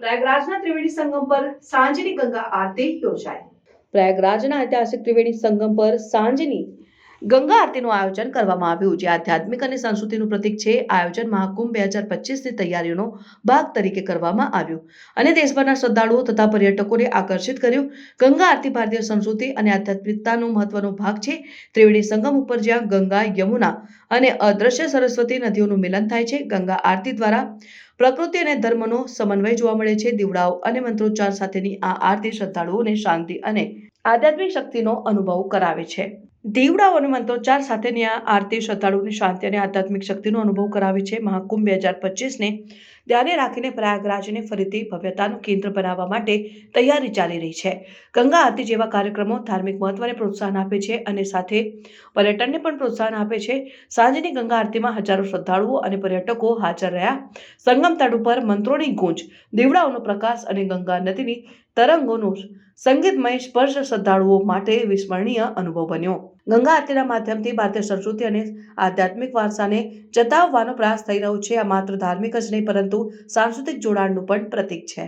પ્રયાગરાજના ત્રિવેણી સંગમ પર સાંજની ગંગા આરતી યોજાઈ। પ્રયાગરાજના ઐતિહાસિક ત્રિવેણી સંગમ પર સાંજની ગંગા આરતીનું આયોજન કરવામાં આવ્યું, જે આધ્યાત્મિક અને સંસ્કૃતિનું પ્રતીક છે। આ આયોજન મહાકુંભ 2025ની તૈયારીઓનો ભાગ તરીકે કરવામાં આવ્યું અને દેશભરના શ્રદ્ધાળુઓ તથા પર્યટકોને આકર્ષિત કર્યું। ગંગા આરતી ભારતીય સંસ્કૃતિ અને આધ્યાત્મિકતાનો મહત્વનો ભાગ છે। ત્રિવેણી સંગમ ઉપર જ્યાં ગંગા, યમુના અને અદ્રશ્ય સરસ્વતી નદીઓનું મિલન થાય છે, ગંગા આરતી દ્વારા પ્રકૃતિ અને ધર્મનો સમન્વય જોવા મળે છે। દીવડાઓ અને મંત્રોચ્ચાર સાથેની આ આરતી શ્રદ્ધાળુઓને શાંતિ અને આધ્યાત્મિક શક્તિનો અનુભવ કરાવે છે। દીવડાઓ અને મંત્રોચ્ચાર સાથેની આ આરતી શ્રદ્ધાળુઓને શાંતિ અને આધ્યાત્મિક શક્તિનો અનુભવ કરાવે છે। મહાકુંભ 2025ને ધ્યાને રાખીને પ્રયાગરાજને ફરીથી ભવ્યતાનું કેન્દ્ર બનાવવા માટે તૈયારી ચાલી રહી છે। ગંગા આરતી જેવા કાર્યક્રમો ધાર્મિક મહત્વને પ્રોત્સાહન આપે છે અને સાથે પર્યટનને પણ પ્રોત્સાહન આપે છે। સાંજની ગંગા આરતીમાં હજારો શ્રદ્ધાળુઓ અને પર્યટકો હાજર રહ્યા। સંગમ તટ ઉપર મંત્રોની ગૂંજ, દીવડાઓનો પ્રકાશ અને ગંગા નદીની તરંગોનો સંગીતમય સ્પર્શ શ્રદ્ધાળુઓ માટે વિસ્મરણીય અનુભવ બન્યો। ગંગા આરતીના માધ્યમથી ભારતીય સંસ્કૃતિ અને આધ્યાત્મિક વારસાને જતાવવાનો પ્રયાસ થઈ રહ્યો છે। આ માત્ર ધાર્મિક જ નહીં પરંતુ સાંસ્કૃતિક જોડાણનું પણ પ્રતીક છે।